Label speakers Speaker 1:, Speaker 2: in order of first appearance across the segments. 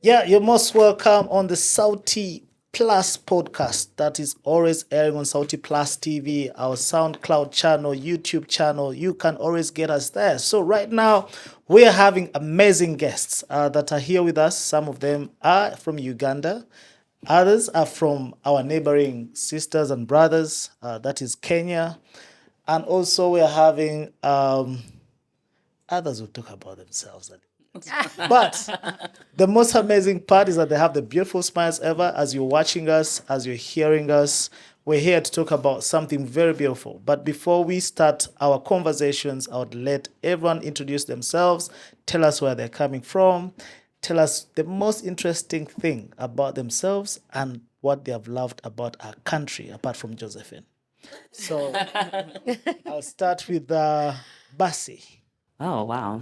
Speaker 1: Yeah, you're most welcome on the Sauti Plus podcast that is always airing on Sauti Plus TV, our SoundCloud channel, YouTube channel. You can always get us there. So right now, we are having amazing guests that are here with us. Some of them are from Uganda. Others are from our neighboring sisters and brothers, that is Kenya. And also we are having others who talk about themselves. But the most amazing part is that they have the beautiful smiles ever. As you're watching us, as you're hearing us, we're here to talk about something very beautiful. But before we start our conversations, I would let everyone introduce themselves, tell us where they're coming from, tell us the most interesting thing about themselves and what they have loved about our country, apart from Josephine. So I'll start with Basi.
Speaker 2: Oh, wow.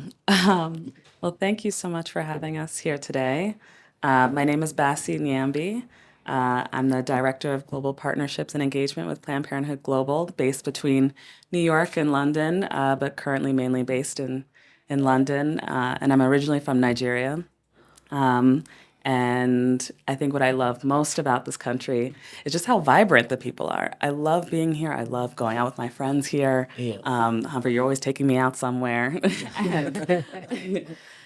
Speaker 2: Well, thank you so much for having us here today. My name is Bassi Nyambi. I'm the Director of Global Partnerships and Engagement with Planned Parenthood Global, based between New York and London, but currently mainly based in London. And I'm originally from Nigeria. Um, and I think what I love most about this country is just how vibrant the people are. I love being here. I love going out with my friends here.
Speaker 1: Yeah.
Speaker 2: Humphrey, you're always taking me out somewhere. and,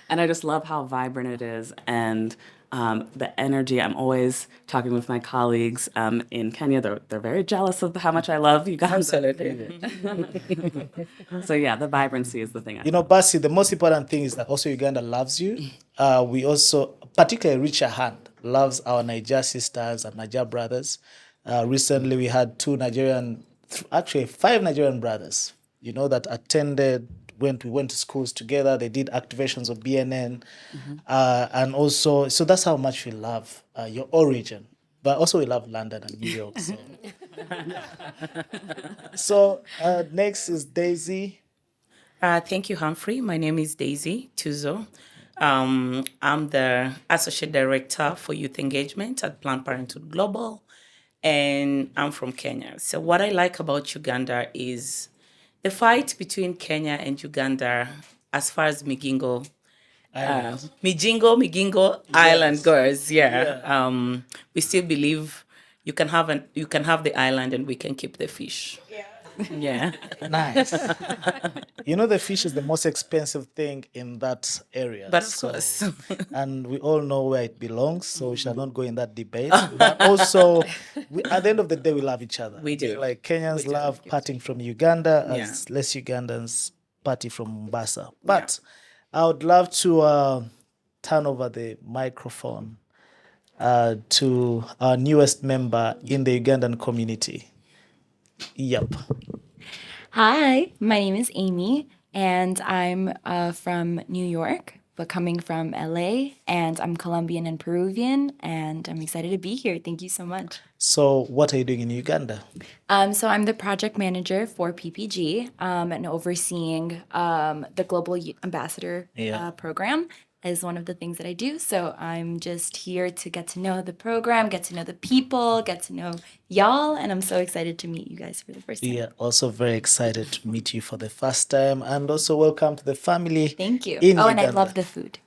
Speaker 2: and I just love how vibrant it is and the energy. I'm always talking with my colleagues in Kenya. They're very jealous of how much I love you guys.
Speaker 3: Absolutely.
Speaker 2: So yeah, the vibrancy is the thing.
Speaker 1: You know, Basi, the most important thing is that also Uganda loves you. We also, particularly Richa Hand, loves our Niger sisters and Niger brothers. Recently, we had actually five Nigerian brothers, that attended, we went to schools together. They did activations of BNN. And also, so that's how much we love your origin. But also we love London and New York. So next is Daisy.
Speaker 3: Thank you, Humphrey. My name is Daisy Tuzo. I'm the Associate Director for Youth Engagement at Planned Parenthood Global, and I'm from Kenya. So, what I like about Uganda is the fight between Kenya and Uganda as far as Migingo Island goes. Yeah. We still believe you can have the island and we can keep the fish. Yeah.
Speaker 1: Nice. The fish is the most expensive thing in that area.
Speaker 3: But of course.
Speaker 1: And we all know where it belongs, so we shall not go in that debate. But also, at the end of the day, we love each other.
Speaker 3: We do.
Speaker 1: Like Kenyans love parting from Uganda, as less Ugandans party from Mombasa. But I would love to turn over the microphone to our newest member in the Ugandan community. Yep.
Speaker 4: Hi, my name is Amy, and I'm from New York, but coming from LA, and I'm Colombian and Peruvian, and I'm excited to be here. Thank you so much.
Speaker 1: So, what are you doing in Uganda?
Speaker 4: So I'm the project manager for PPG and overseeing the Global Ambassador program is one of the things that I do. So I'm just here to get to know the program, get to know the people, get to know y'all, and I'm so excited to meet you guys for the first time.
Speaker 1: Yeah, also very excited to meet you for the first time, and also welcome to the family.
Speaker 4: Thank you.
Speaker 1: In
Speaker 4: and I
Speaker 1: Uganda.
Speaker 4: love the food.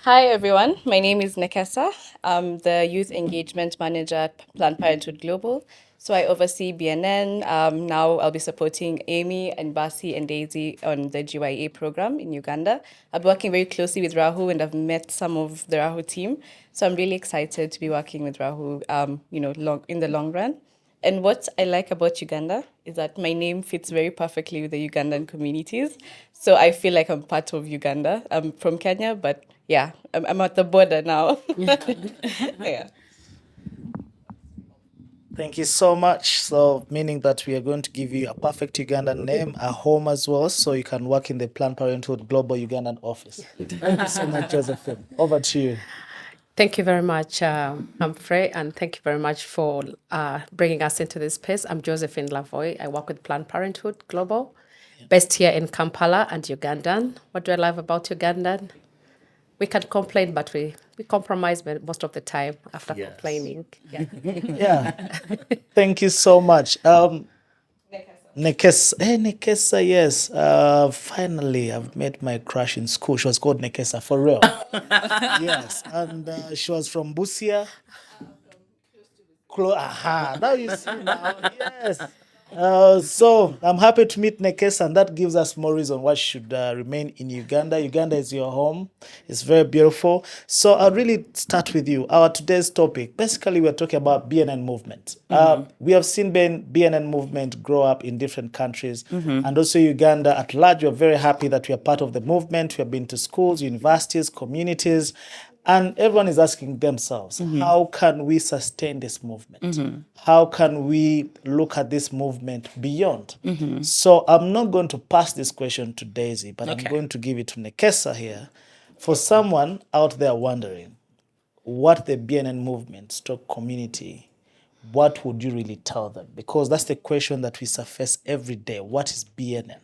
Speaker 5: Hi, everyone. My name is Nekesa. I'm the Youth Engagement Manager at Planned Parenthood Global. So I oversee BNN. Now I'll be supporting Amy and Basi and Daisy on the GYA program in Uganda. I'll be working very closely with Rahul, and I've met some of the Rahul team. So I'm really excited to be working with Rahul, in the long run. And what I like about Uganda is that my name fits very perfectly with the Ugandan communities. So I feel like I'm part of Uganda. I'm from Kenya, but yeah, I'm at the border now. Yeah.
Speaker 1: Thank you so much. So, meaning that we are going to give you a perfect Ugandan name, a home as well, so you can work in the Planned Parenthood Global Ugandan office. Thank you so much, Josephine. Over to you.
Speaker 6: Thank you very much, Humphrey, and thank you very much for bringing us into this space. I'm Josephine Lavoy. I work with Planned Parenthood Global, based here in Kampala and Ugandan. What do I love about Ugandan? We can complain, but we compromise most of the time after complaining. Yeah.
Speaker 1: Yeah. Thank you so much. Nekesa. Hey, Nekesa, yes. Finally, I've met my crush in school. She was called Nekesa, for real. Yes. And she was from Busia. Aha, now you see now. Yes. So I'm happy to meet Nekesa, and that gives us more reason why she should remain in Uganda. Uganda is your home. It's very beautiful. So I'll really start with you. Our today's topic, basically, we're talking about BNN movement. We have seen BNN movement grow up in different countries, and also Uganda at large. We're very happy that we are part of the movement. We have been to schools, universities, communities. And everyone is asking themselves, how can we sustain this movement? How can we look at this movement beyond? So I'm not going to pass this question to Daisy, but I'm
Speaker 3: Okay.
Speaker 1: going to give it to Nekesa here. For someone out there wondering what the BNN movement stroke community, what would you really tell them? Because that's the question that we surface every day. What is BNN?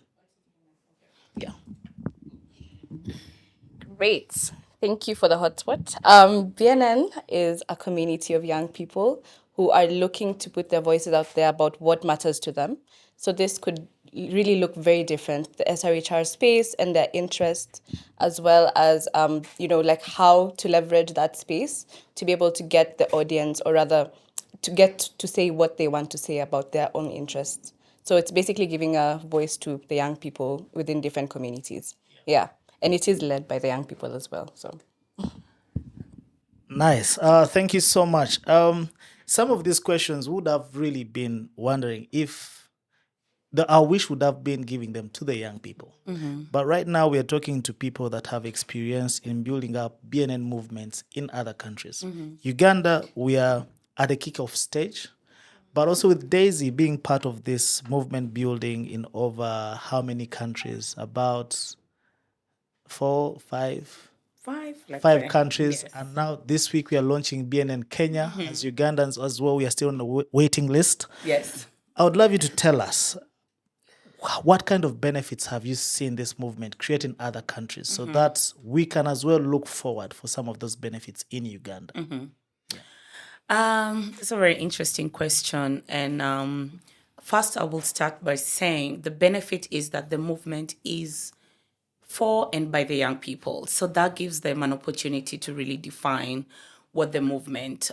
Speaker 1: Yeah.
Speaker 5: Great. Thank you for the hotspot. BNN is a community of young people who are looking to put their voices out there about what matters to them. So this could really look very different, the SRHR space and their interest, as well as, like how to leverage that space to be able to get the audience, or rather to get to say what they want to say about their own interests. So it's basically giving a voice to the young people within different communities. Yeah. And it is led by the young people as well. So
Speaker 1: Nice. Thank you so much. Some of these questions would have really been wondering if our wish would have been giving them to the young people. But right now, we are talking to people that have experience in building up BNN movements in other countries. Uganda, we are at the kickoff stage, but also with Daisy being part of this movement building in over how many countries? About four, five,
Speaker 3: Like
Speaker 1: five
Speaker 3: that.
Speaker 1: countries.
Speaker 3: Yes.
Speaker 1: And now this week we are launching BNN Kenya as Ugandans as well. We are still on the waiting list.
Speaker 3: Yes.
Speaker 1: I would love you to tell us what kind of benefits have you seen this movement create in other countries so that we can as well look forward for some of those benefits in Uganda.
Speaker 3: It's a very interesting question. And first, I will start by saying the benefit is that the movement is for and by the young people. So that gives them an opportunity to really define what the movement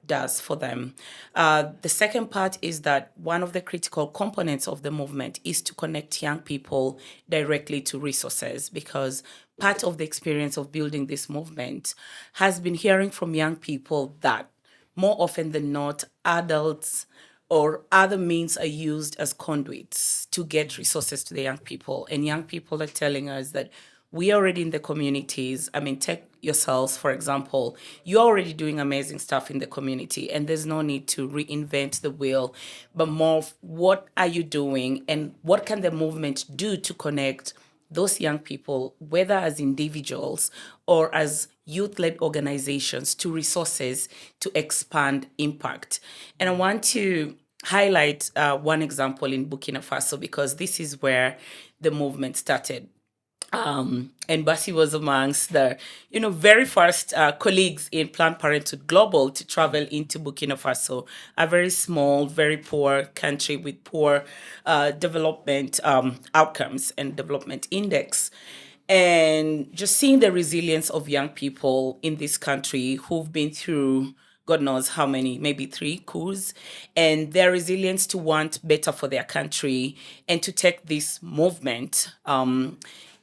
Speaker 3: does for them. The second part is that one of the critical components of the movement is to connect young people directly to resources, because part of the experience of building this movement has been hearing from young people that more often than not, adults or other means are used as conduits to get resources to the young people. And young people are telling us that we are already in the communities. I mean, take yourselves, for example. You're already doing amazing stuff in the community, and there's no need to reinvent the wheel, but more of what are you doing and what can the movement do to connect those young people, whether as individuals or as youth-led organizations, to resources to expand impact. And I want to highlight one example in Burkina Faso, because this is where the movement started. And Basi was amongst the, very first colleagues in Planned Parenthood Global to travel into Burkina Faso, a very small, very poor country with poor development outcomes and development index. And just seeing the resilience of young people in this country who've been through God knows how many, maybe 3 coups, and their resilience to want better for their country and to take this movement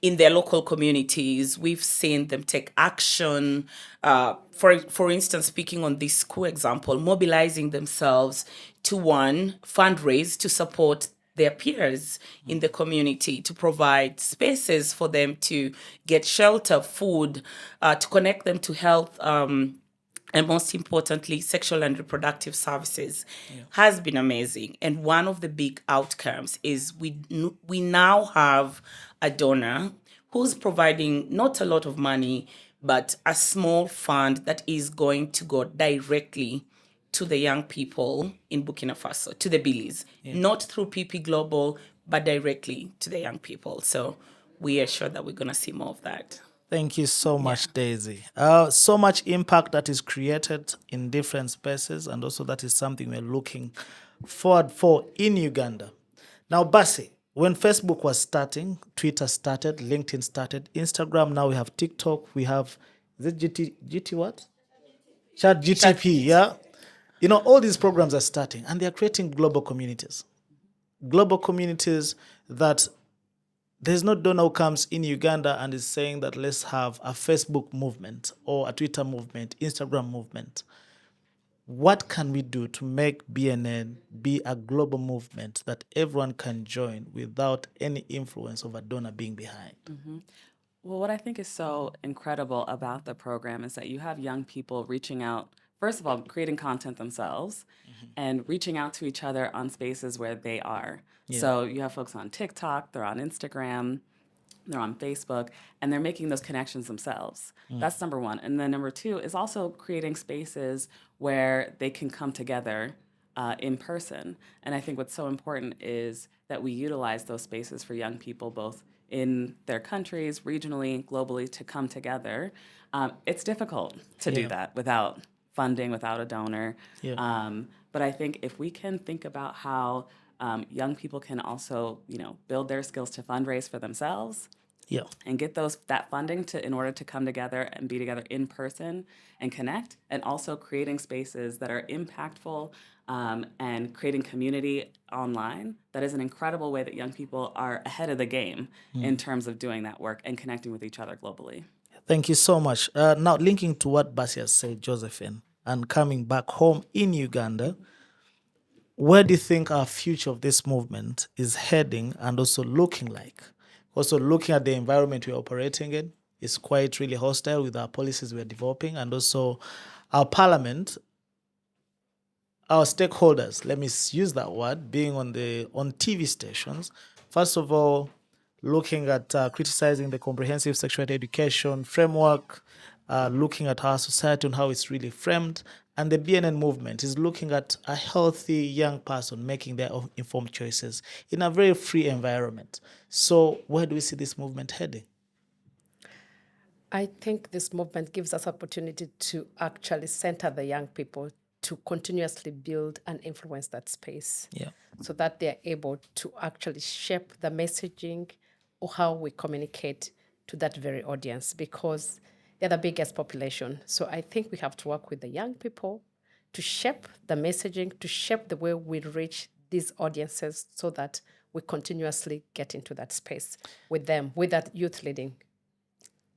Speaker 3: in their local communities. We've seen them take action. For instance, speaking on this coup example, mobilizing themselves to fundraise to support their peers in the community, to provide spaces for them to get shelter, food, to connect them to health, and most importantly, sexual and reproductive services, has been amazing. And one of the big outcomes is we now have a donor who's providing not a lot of money, but a small fund that is going to go directly to the young people in Burkina Faso, to the Billies, not through PP Global, but directly to the young people. So we are sure that we're going to see more of that.
Speaker 1: Thank you so much, Daisy. So much impact that is created in different spaces, and also that is something we're looking forward for in Uganda. Now, Basi, when Facebook was starting, Twitter started, LinkedIn started, Instagram, now we have TikTok, we have, is it GT what? Chat GTP, yeah? You know, all these programs are starting and they're creating global communities. Global communities that there's no donor who comes in Uganda and is saying that let's have a Facebook movement or a Twitter movement, Instagram movement. What can we do to make BNN be a global movement that everyone can join without any influence of a donor being behind?
Speaker 2: Well, what I think is so incredible about the program is that you have young people reaching out, first of all, creating content themselves and reaching out to each other on spaces where they are. So you have folks on TikTok, they're on Instagram, they're on Facebook, and they're making those connections themselves. That's number one. And then number two is also creating spaces where they can come together in person. And I think what's so important is that we utilize those spaces for young people, both in their countries, regionally, globally, to come together. It's difficult to do that without funding, without a donor. But I think if we can think about how young people can also, build their skills to fundraise for themselves,
Speaker 1: Yeah.
Speaker 2: and get that funding in order to come together and be together in person and connect, and also creating spaces that are impactful and creating community online. That is an incredible way that young people are ahead of the game in terms of doing that work and connecting with each other globally.
Speaker 1: Thank you so much. Now, linking to what Basi has said, Josephine, and coming back home in Uganda, where do you think our future of this movement is heading and also looking like? Also looking at the environment we're operating in, is quite really hostile with our policies we're developing, and also our parliament, our stakeholders, let me use that word, being on TV stations. First of all, looking at criticizing the comprehensive sexuality education framework, looking at our society and how it's really framed. And the BNN movement is looking at a healthy young person making their own informed choices in a very free environment. So where do we see this movement heading?
Speaker 6: I think this movement gives us opportunity to actually center the young people to continuously build and influence that space.
Speaker 1: Yeah.
Speaker 6: So that they're able to actually shape the messaging or how we communicate to that very audience, because they're the biggest population. So I think we have to work with the young people to shape the messaging, to shape the way we reach these audiences so that we continuously get into that space with them, with that youth leading.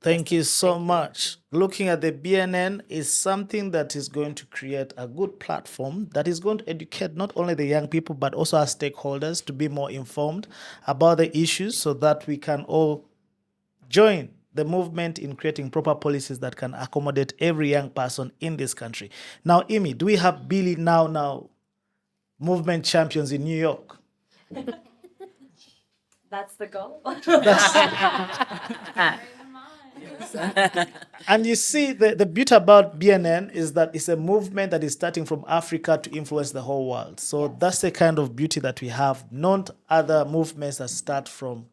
Speaker 1: Thank you so much. Looking at the BNN is something that is going to create a good platform that is going to educate not only the young people, but also our stakeholders to be more informed about the issues so that we can all join the movement in creating proper policies that can accommodate every young person in this country. Now, Imi, do we have Billy Now movement champions in New York?
Speaker 2: That's the goal.
Speaker 1: And you see, the beauty about BNN is that it's a movement that is starting from Africa to influence the whole world. So that's the kind of beauty that we have, not other movements that start from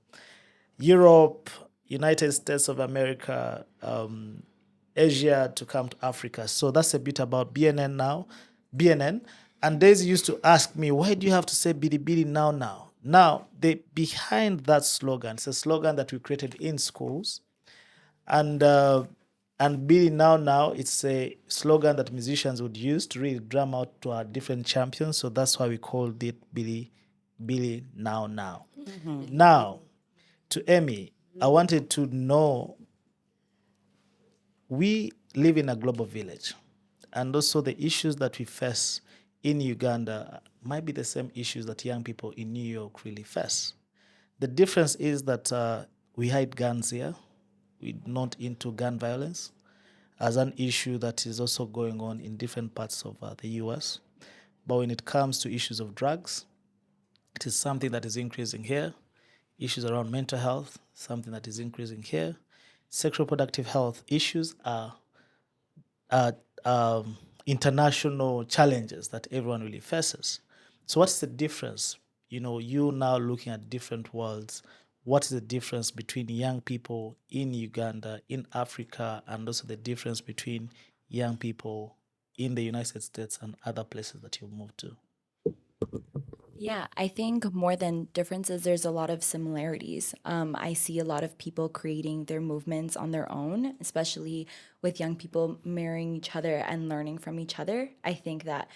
Speaker 1: Europe, United States of America, Asia to come to Africa. So that's the beauty about BNN now. BNN. And Daisy used to ask me, why do you have to say Bidi Bidi now? Now, behind that slogan, it's a slogan that we created in schools. And Billy Now, it's a slogan that musicians would use to really drum out to our different champions. So that's why we called it Billy Now. Now, to Emmy, I wanted to know, we live in a global village, and also the issues that we face in Uganda might be the same issues that young people in New York really face. The difference is that we hide guns here. We're not into gun violence as an issue that is also going on in different parts of the US. But when it comes to issues of drugs, it is something that is increasing here. Issues around mental health, something that is increasing here. Sexual reproductive health issues are international challenges that everyone really faces. So what's the difference? You now looking at different worlds. What is the difference between young people in Uganda, in Africa, and also the difference between young people in the United States and other places that you've moved to?
Speaker 4: Yeah, I think more than differences, there's a lot of similarities. I see a lot of people creating their movements on their own, especially with young people marrying each other and learning from each other. I think that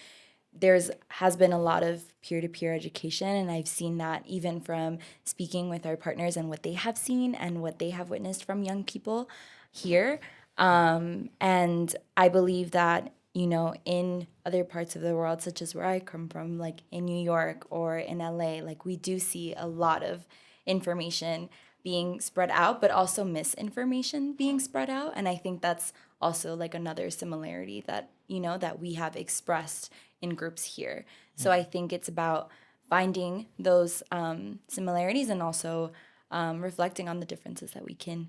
Speaker 4: there's has been a lot of peer-to-peer education, and I've seen that even from speaking with our partners and what they have seen and what they have witnessed from young people here. And I believe that, in other parts of the world, such as where I come from, like in New York or in LA, like we do see a lot of information being spread out, but also misinformation being spread out. And I think that's also like another similarity that, that we have expressed in groups here. So I think it's about finding those similarities and also reflecting on the differences that we can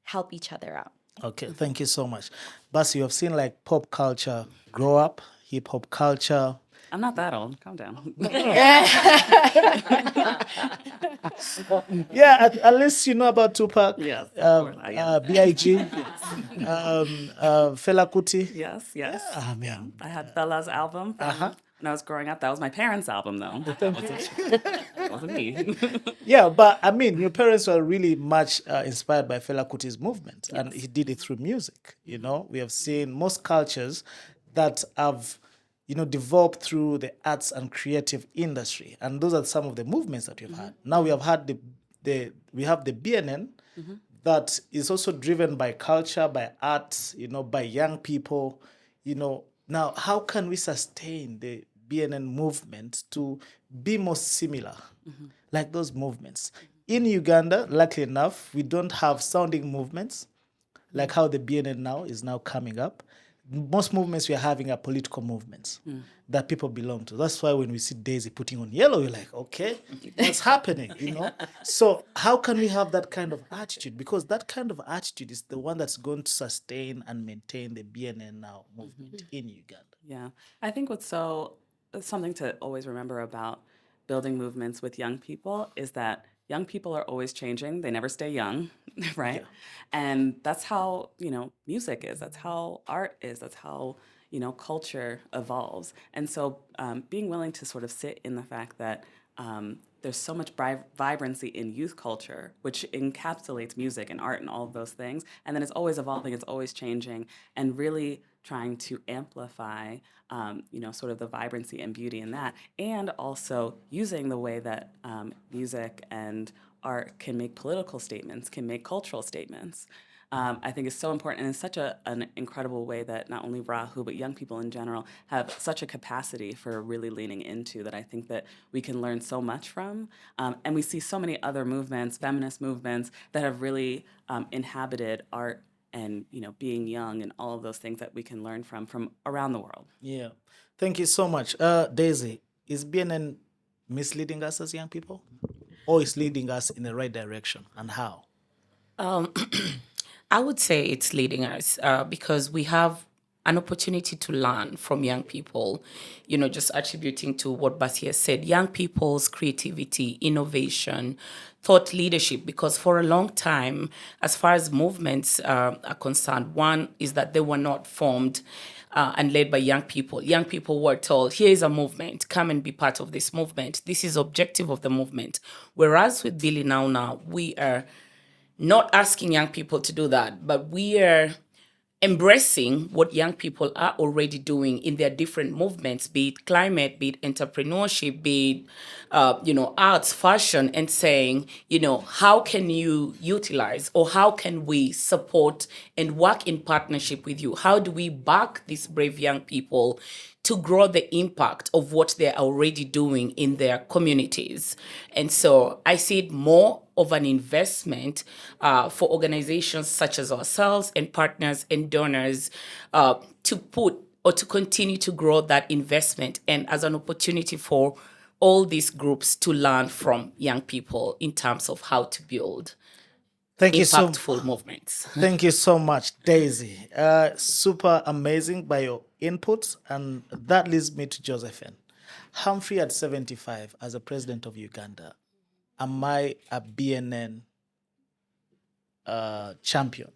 Speaker 4: help each other out.
Speaker 1: Okay, thank you so much. Bas, you have seen like pop culture grow up, hip hop culture.
Speaker 2: I'm not that old. Calm down.
Speaker 1: Yeah, at least you know about Tupac,
Speaker 2: Yes, of course. Yeah.
Speaker 1: B.I.G., Fela Kuti.
Speaker 2: Yes, yes.
Speaker 1: Yeah.
Speaker 2: I had Bella's album from when I was growing up. That was my parents' album, though. That wasn't me.
Speaker 1: Yeah, but I mean, your parents were really much inspired by Fela Kuti's movement, and he did it through music. We have seen most cultures that have, developed through the arts and creative industry, and those are some of the movements that we've had. Now we have had we have the BNN that is also driven by culture, by art, by young people. Now how can we sustain the BNN movement to be more similar, like those movements? In Uganda, luckily enough, we don't have sounding movements like how the BNN now is now coming up. Most movements we are having are political movements that people belong to. That's why when we see Daisy putting on yellow, we're like, okay, what's happening? So how can we have that kind of attitude? Because that kind of attitude is the one that's going to sustain and maintain the BNN now movement in Uganda.
Speaker 2: Yeah. I think something to always remember about building movements with young people is that young people are always changing. They never stay young, right? And that's how, music is. That's how art is. That's how, culture evolves. And so being willing to sort of sit in the fact that there's so much vibrancy in youth culture, which encapsulates music and art and all of those things. And then it's always evolving, it's always changing, and really trying to amplify, sort of the vibrancy and beauty in that, and also using the way that music and art can make political statements, can make cultural statements. I think is so important, and it's such an incredible way that not only Rahu, but young people in general have such a capacity for really leaning into, that I think that we can learn so much from. And we see so many other movements, feminist movements, that have really inhabited art and, being young and all of those things that we can learn from around the world.
Speaker 1: Yeah. Thank you so much. Daisy, is BNN misleading us as young people? Or is leading us in the right direction? And how?
Speaker 3: I would say it's leading us because we have an opportunity to learn from young people, just attributing to what Basia said, young people's creativity, innovation, thought leadership, because for a long time, as far as movements are concerned, one is that they were not formed and led by young people. Young people were told, here is a movement, come and be part of this movement. This is objective of the movement. Whereas with Billy Now, we are not asking young people to do that, but we are embracing what young people are already doing in their different movements, be it climate, be it entrepreneurship, be it, arts, fashion, and saying, how can you utilize, or how can we support and work in partnership with you? How do we back these brave young people to grow the impact of what they're already doing in their communities? And so I see it more of an investment for organizations such as ourselves and partners and donors to put or to continue to grow that investment, and as an opportunity for all these groups to learn from young people in terms of how to build impactful movements.
Speaker 1: Thank you so much, Daisy. Super amazing by your inputs. And that leads me to Josephine. Humphrey at 75 as a president of Uganda. Am I a BNN champion?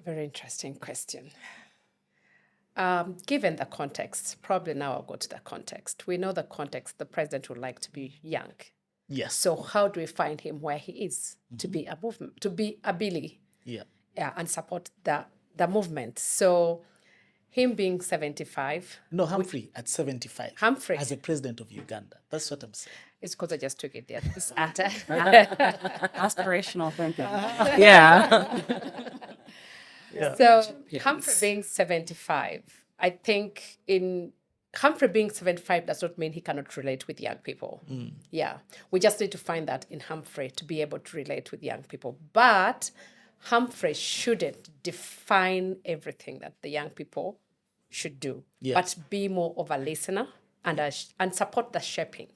Speaker 6: Very interesting question. Given the context, probably now I'll go to the context. We know the context. The president would like to be young.
Speaker 1: Yes.
Speaker 6: So how do we find him where he is to be a movement, to be a Billy,
Speaker 1: Yeah.
Speaker 6: and support the movement? So him being 75,
Speaker 1: No, Humphrey at 75.
Speaker 6: Humphrey.
Speaker 1: As a president of Uganda. That's what I'm saying.
Speaker 6: it's because I just took it there.
Speaker 2: Aspirational thinking. Yeah.
Speaker 6: So Humphrey being 75, I think Humphrey being 75 does not mean he cannot relate with young people. Yeah. We just need to find that in Humphrey to be able to relate with young people. But Humphrey shouldn't define everything that the young people should do, but be more of a listener and support the shaping.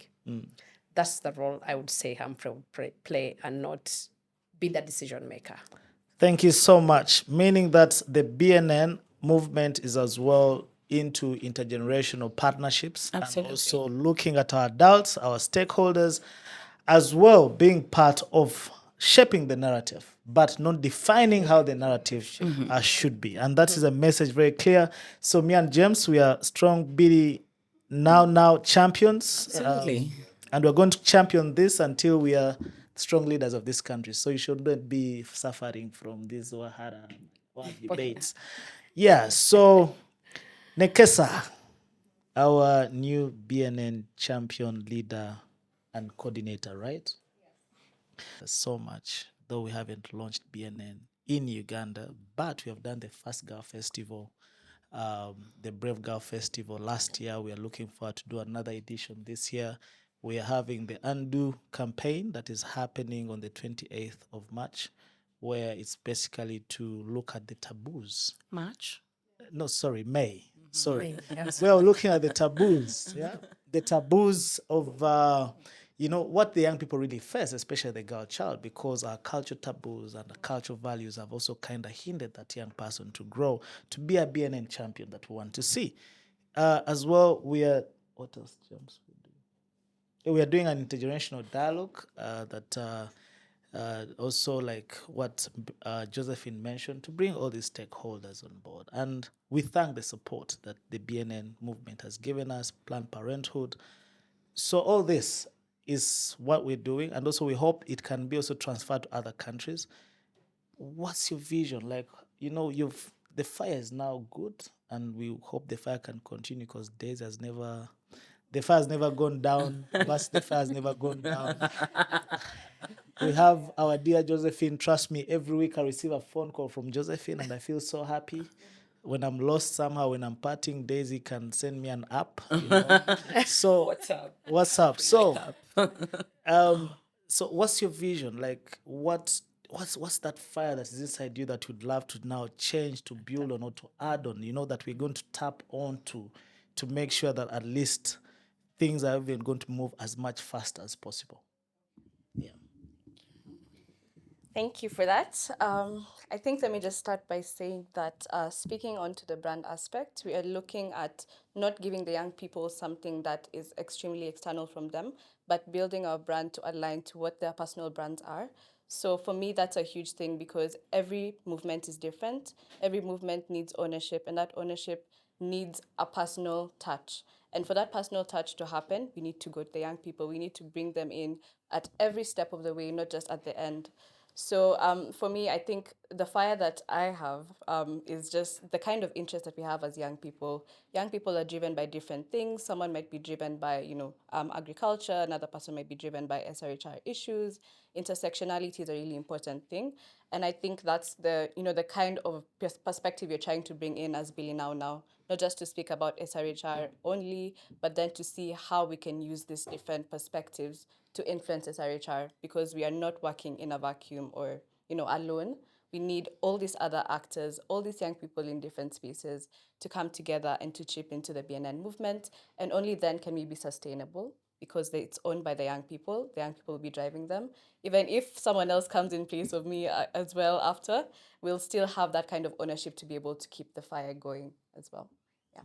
Speaker 6: That's the role I would say Humphrey would play and not be the decision maker.
Speaker 1: Thank you so much. Meaning that the BNN movement is as well into intergenerational partnerships.
Speaker 3: Absolutely.
Speaker 1: And also looking at our adults, our stakeholders, as well being part of shaping the narrative, but not defining how the narrative should be. And that is a message very clear. So me and James, we are strong Billy now champions.
Speaker 3: Absolutely.
Speaker 1: And we're going to champion this until we are strong leaders of this country. So you shouldn't be suffering from these Wahara debates. Yeah, so Nekesa, our new BNN champion leader and coordinator, right? There's so much, though we haven't launched BNN in Uganda, but we have done the first Girl Festival, the Brave Girl Festival last year. We are looking forward to do another edition this year. We are having the Undo campaign that is happening on the 28th of March, where it's basically to look at the taboos.
Speaker 3: March?
Speaker 1: No, sorry, May. Sorry. We are looking at the taboos, yeah? The taboos of, what the young people really face, especially the girl child, because our cultural taboos and the cultural values have also kind of hindered that young person to grow, to be a BNN champion that we want to see. As well, what else, James? We are doing an intergenerational dialogue that also, like what Josephine mentioned, to bring all these stakeholders on board. And we thank the support that the BNN movement has given us, Planned Parenthood. So all this is what we're doing. And also we hope it can be also transferred to other countries. What's your vision? Like, the fire is now good, and we hope the fire can continue because the fire has never gone down. But the fire has never gone down. We have our dear Josephine. Trust me, every week I receive a phone call from Josephine, and I feel so happy. When I'm lost somehow, when I'm partying, Daisy can send me an app. So what's up? So, so what's your vision? Like, what's that fire that is inside you that you'd love to now change, to build on, or to add on? That we're going to tap on to make sure that at least things are even going to move as much faster as possible. Yeah.
Speaker 5: Thank you for that. I think let me just start by saying that speaking onto the brand aspect, we are looking at not giving the young people something that is extremely external from them, but building our brand to align to what their personal brands are. So for me, that's a huge thing because every movement is different. Every movement needs ownership, and that ownership needs a personal touch. And for that personal touch to happen, we need to go to the young people. We need to bring them in at every step of the way, not just at the end. So for me, I think the fire that I have is just the kind of interest that we have as young people. Young people are driven by different things. Someone might be driven by, agriculture. Another person might be driven by SRHR issues. Intersectionality is a really important thing. And I think that's the kind of perspective you're trying to bring in as Billy Now, not just to speak about SRHR only, but then to see how we can use these different perspectives to influence SRHR, because we are not working in a vacuum or, alone. We need all these other actors, all these young people in different spaces to come together and to chip into the BNN movement. And only then can we be sustainable, because it's owned by the young people. The young people will be driving them. Even if someone else comes in place of me as well after, we'll still have that kind of ownership to be able to keep the fire going as well. Yeah.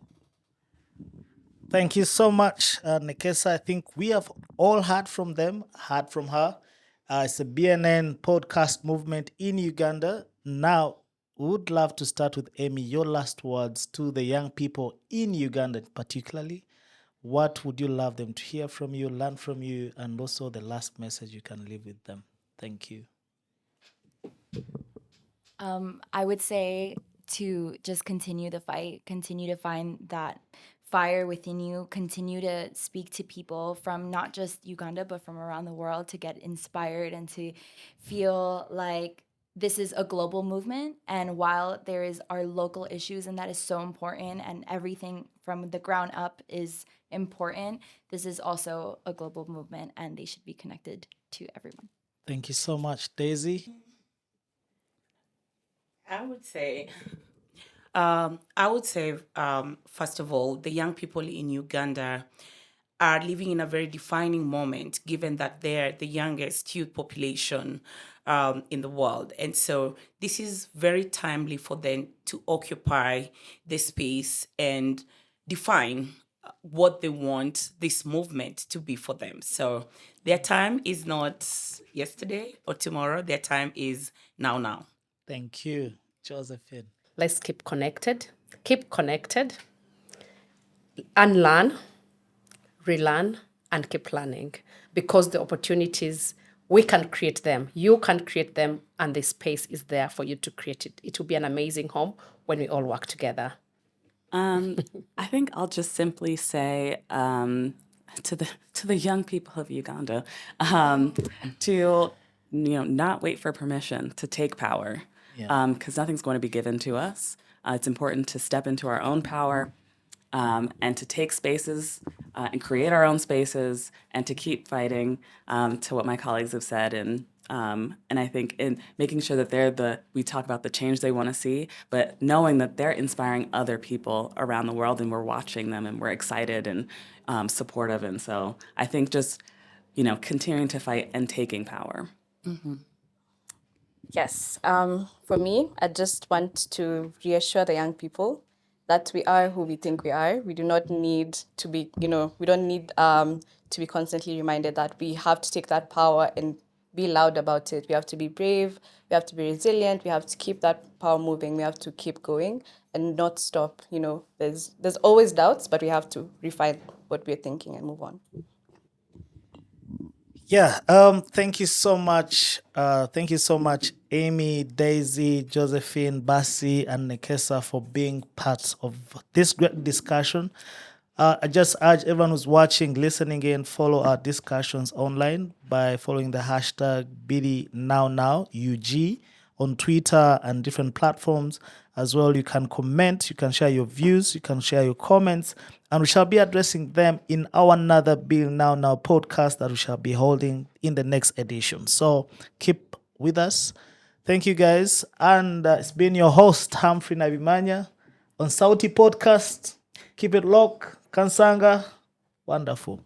Speaker 1: Thank you so much, Nekesa. I think we have all heard from her. It's a BNN podcast movement in Uganda. Now, would love to start with Amy. Your last words to the young people in Uganda, particularly. What would you love them to hear from you, learn from you, and also the last message you can leave with them? Thank you.
Speaker 4: I would say to just continue the fight, continue to find that fire within you, continue to speak to people from not just Uganda, but from around the world to get inspired and to feel like this is a global movement. And while there is our local issues, and that is so important, and everything from the ground up is important, this is also a global movement and they should be connected to everyone.
Speaker 1: Thank you so much, Daisy.
Speaker 3: I would say, first of all, the young people in Uganda are living in a very defining moment, given that they're the youngest youth population in the world. And so this is very timely for them to occupy the space and define what they want this movement to be for them. So their time is not yesterday or tomorrow, their time is now.
Speaker 1: Thank you, Josephine.
Speaker 6: Let's keep connected, unlearn, relearn, and keep learning, because the opportunities, we can create them, you can create them, and the space is there for you to create it. It will be an amazing home when we all work together.
Speaker 2: I think I'll just simply say to the young people of Uganda to not wait for permission to take power, because nothing's going to be given to us. It's important to step into our own power and to take spaces and create our own spaces and to keep fighting, to what my colleagues have said. And I think in making sure that we talk about the change they want to see, but knowing that they're inspiring other people around the world and we're watching them and we're excited and supportive. And so I think just, continuing to fight and taking power.
Speaker 5: Yes. For me, I just want to reassure the young people that we are who we think we are. We do not need to be, we don't need to be constantly reminded that we have to take that power and be loud about it. We have to be brave. We have to be resilient. We have to keep that power moving. We have to keep going and not stop. There's always doubts, but we have to refine what we're thinking and move on.
Speaker 1: Yeah, thank you so much. Thank you so much, Amy, Daisy, Josephine, Basi, and Nekesa for being part of this great discussion. I just urge everyone who's watching, listening in, follow our discussions online by following the hashtag BDNowNowUG on Twitter and different platforms. As well, you can comment, you can share your views, you can share your comments, and we shall be addressing them in our another Bill Now podcast that we shall be holding in the next edition. So keep with us. Thank you, guys. And it's been your host, Humphrey Nabimanya, on Sauti Podcast. Keep it locked. Kansanga. Wonderful.